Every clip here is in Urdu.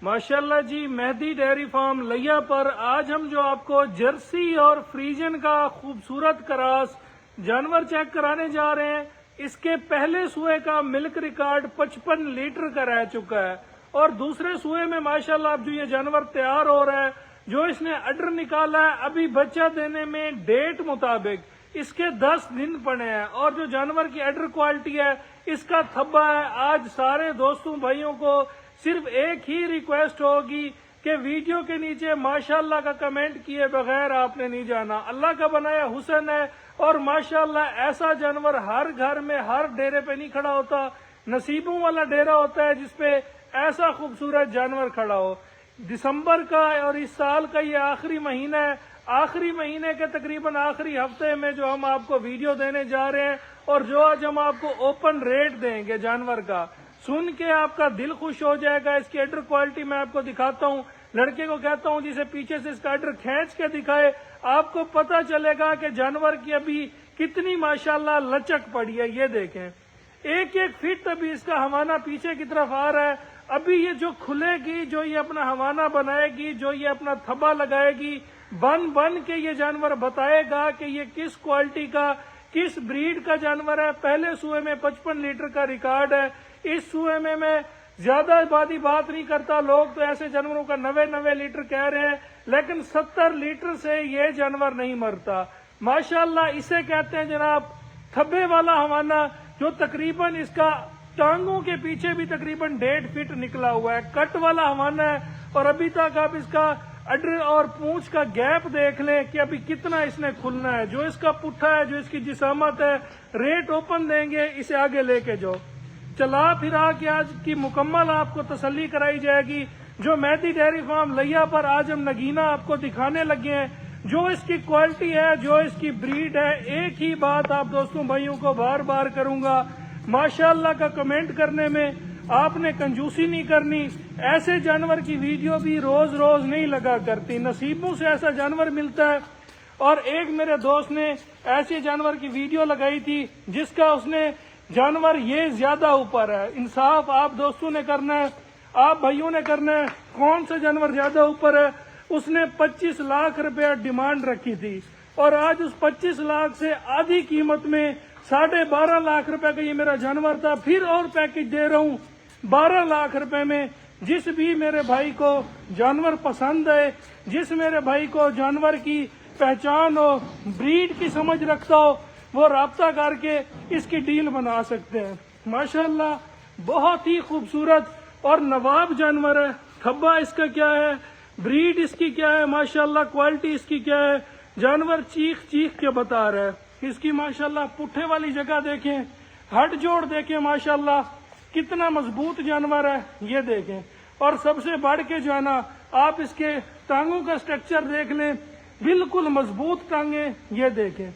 ماشاءاللہ جی، مہدی ڈیری فارم لیا پر آج ہم جو آپ کو جرسی اور فریجن کا خوبصورت کراس جانور چیک کرانے جا رہے ہیں۔ اس کے پہلے سوئے کا ملک ریکارڈ 55 لیٹر کا رہ چکا ہے، اور دوسرے سوئے میں ماشاءاللہ اب جو یہ جانور تیار ہو رہا ہے، جو اس نے اڈر نکالا ہے، ابھی بچہ دینے میں ڈیٹ مطابق اس کے 10 دن پڑے ہیں، اور جو جانور کی اڈر کوالٹی ہے، اس کا تھبا ہے۔ آج سارے دوستوں بھائیوں کو صرف ایک ہی ریکویسٹ ہوگی کہ ویڈیو کے نیچے ماشاءاللہ کا کمنٹ کیے بغیر آپ نے نہیں جانا۔ اللہ کا بنایا حسن ہے، اور ماشاءاللہ ایسا جانور ہر گھر میں ہر ڈیرے پہ نہیں کھڑا ہوتا، نصیبوں والا ڈیرا ہوتا ہے جس پہ ایسا خوبصورت جانور کھڑا ہو۔ دسمبر کا اور اس سال کا یہ آخری مہینہ ہے، آخری مہینے کے تقریباً آخری ہفتے میں جو ہم آپ کو ویڈیو دینے جا رہے ہیں، اور جو آج ہم آپ کو اوپن ریٹ دیں گے جانور کا، سن کے آپ کا دل خوش ہو جائے گا۔ اس کی اڈر کوالٹی میں آپ کو دکھاتا ہوں، لڑکے کو کہتا ہوں جسے پیچھے سے اس کا اڈر کھینچ کے دکھائے، آپ کو پتا چلے گا کہ جانور کی ابھی کتنی ماشاءاللہ لچک پڑی ہے۔ یہ دیکھیں، ایک ایک فٹ ابھی اس کا ہوانہ پیچھے کی طرف آ رہا ہے۔ ابھی یہ جو کھلے گی، جو یہ اپنا ہوانہ بنائے گی، جو یہ اپنا تھبا لگائے گی، بن کے یہ جانور بتائے گا کہ یہ کس کوالٹی کا، کس بریڈ کا جانور ہے۔ پہلے سوئے میں 55 لیٹر کا ریکارڈ ہے۔ اس سوئے میں زیادہ بات نہیں کرتا، لوگ تو ایسے جانوروں کا 90 لیٹر کہہ رہے ہیں، لیکن 70 لیٹر سے یہ جانور نہیں مرتا۔ ماشاءاللہ اسے کہتے ہیں جناب تھبے والا ہوانہ، جو تقریباً اس کا ٹانگوں کے پیچھے بھی تقریباً 1.5 فٹ نکلا ہوا ہے، کٹ والا ہوانہ ہے۔ اور ابھی تک آپ اس کا اڈر اور پونچھ کا گیپ دیکھ لیں کہ ابھی کتنا اس نے کھلنا ہے۔ جو اس کا پٹھا ہے، جو اس کی جسامت ہے، ریٹ اوپن دیں گے، اسے آگے لے کے جاؤ۔ چلا پھرا کے آج کی مکمل آپ کو تسلی کرائی جائے گی۔ جو مہدی ڈیری فارم لیا پر آج ہم نگینہ آپ کو دکھانے لگے ہیں، جو اس کی کوالٹی ہے، جو اس کی بریڈ ہے، ایک ہی بات آپ دوستوں بھائیوں کو بار بار کروں گا، ماشاءاللہ کا کمنٹ کرنے میں آپ نے کنجوسی نہیں کرنی۔ ایسے جانور کی ویڈیو بھی روز روز نہیں لگا کرتی، نصیبوں سے ایسا جانور ملتا ہے۔ اور ایک میرے دوست نے ایسے جانور کی ویڈیو لگائی تھی جس کا اس نے جانور یہ زیادہ اوپر ہے۔ انصاف آپ دوستوں نے کرنا ہے، آپ بھائیوں نے کرنا ہے، کون سا جانور زیادہ اوپر ہے۔ اس نے 25 لاکھ روپے ڈیمانڈ رکھی تھی، اور آج اس 25 لاکھ سے آدھی قیمت میں 12.5 لاکھ روپے کا یہ میرا جانور تھا۔ پھر اور پیکج دے رہا ہوں 12 لاکھ روپے میں۔ جس بھی میرے بھائی کو جانور پسند ہے، جس میرے بھائی کو جانور کی پہچان ہو، بریڈ کی سمجھ رکھتا ہو، وہ رابطہ کر کے اس کی ڈیل بنا سکتے ہیں۔ ماشاءاللہ بہت ہی خوبصورت اور نواب جانور ہے۔ تھبا اس کا کیا ہے، بریڈ اس کی کیا ہے، ماشاءاللہ کوالٹی اس کی کیا ہے، جانور چیخ کے بتا رہا ہے۔ اس کی ماشاءاللہ پٹھے والی جگہ دیکھیں، ہڈ جوڑ دیکھیں، ماشاءاللہ کتنا مضبوط جانور ہے، یہ دیکھیں۔ اور سب سے بڑھ کے جو ہے نا، آپ اس کے ٹانگوں کا سٹرکچر دیکھ لیں، بالکل مضبوط ٹانگیں، یہ دیکھیں۔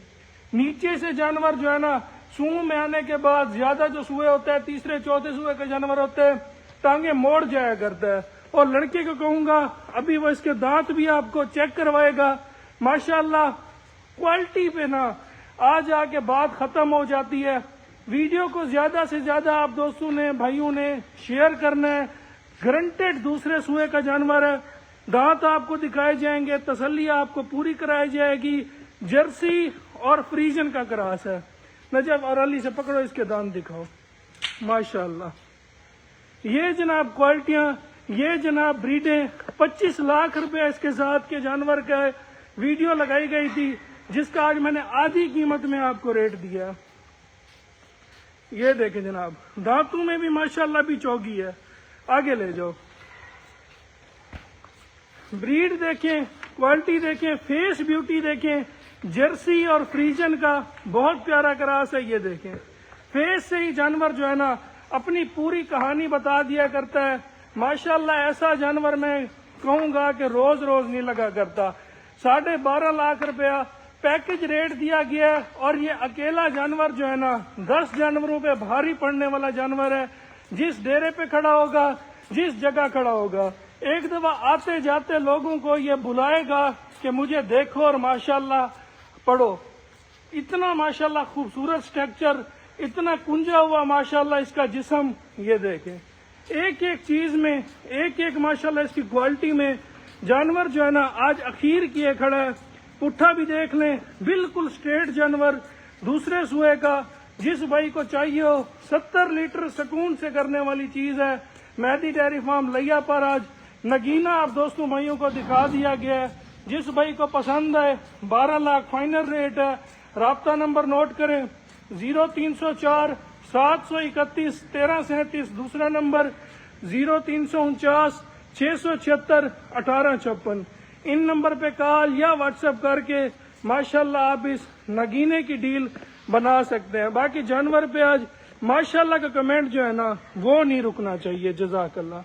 نیچے سے جانور جو ہے نا، سونگ میں آنے کے بعد زیادہ جو سوئے ہوتا ہے، تیسرے چوتھے سوئے کا جانور ہوتا ہے، ٹانگیں موڑ جایا کرتا ہے۔ اور لڑکے کو کہوں گا ابھی وہ اس کے دانت بھی آپ کو چیک کروائے گا۔ ماشاءاللہ کوالٹی پہ نا آج آ کے بات ختم ہو جاتی ہے۔ ویڈیو کو زیادہ سے زیادہ آپ دوستوں نے، بھائیوں نے شیئر کرنا ہے۔ گارنٹیڈ دوسرے سوئے کا جانور ہے، دانت آپ کو دکھائے جائیں گے، تسلی آپ کو پوری کرائی جائے گی۔ جرسی اور فریجن کا کراس ہے۔ نجف اور علی سے پکڑو، اس کے دانت دکھاؤ، ماشاءاللہ۔ یہ جناب کوالٹیاں، یہ جناب بریڈیں، 25 لاکھ روپے اس کے ساتھ کے جانور کا ویڈیو لگائی گئی تھی، جس کا آج میں نے آدھی قیمت میں آپ کو ریٹ دیا۔ یہ دیکھیں جناب، دانتوں میں بھی ماشاءاللہ بھی چوگی ہے۔ آگے لے جاؤ، بریڈ دیکھیں، کوالٹی دیکھیں، فیس بیوٹی دیکھیں۔ جرسی اور فریجن کا بہت پیارا کراس ہے، یہ دیکھیں۔ فیس سے ہی جانور جو ہے نا اپنی پوری کہانی بتا دیا کرتا ہے۔ ماشاءاللہ ایسا جانور میں کہوں گا کہ روز روز نہیں لگا کرتا۔ 12.5 لاکھ روپیہ پیکج ریٹ دیا گیا ہے، اور یہ اکیلا جانور جو ہے نا 10 جانوروں پہ بھاری پڑنے والا جانور ہے۔ جس ڈیرے پہ کھڑا ہوگا، جس جگہ کھڑا ہوگا، ایک دفعہ آتے جاتے لوگوں کو یہ بلائے گا کہ مجھے دیکھو اور ماشاءاللہ پڑھو۔ اتنا ماشاءاللہ خوبصورت سٹرکچر، اتنا کنجا ہوا ماشاءاللہ اس کا جسم، یہ دیکھیں۔ ایک ایک چیز میں ایک ایک ماشاءاللہ اس کی کوالٹی میں جانور جو ہے نا آج اخیر کیے کھڑا ہے. پٹھا بھی دیکھ لیں, بالکل سٹریٹ جانور دوسرے سوئے کا. جس بھائی کو چاہیے ہو 70 لیٹر سکون سے کرنے والی چیز ہے. مہدی ڈیری فارم لیا پر آج نگینا آپ دوستوں بھائیوں کو دکھا دیا گیا ہے. جس بھائی کو پسند ہے 12 لاکھ فائنل ریٹ ہے. رابطہ نمبر نوٹ کریں 0304 731 1337. دوسرا نمبر 0349 676 1856. ان نمبر پہ کال یا واٹس ایپ کر کے ماشاءاللہ آپ اس نگینے کی ڈیل بنا سکتے ہیں. باقی جانور پہ آج ماشاءاللہ کا کمنٹ جو ہے نا وہ نہیں رکنا چاہیے. جزاک اللہ.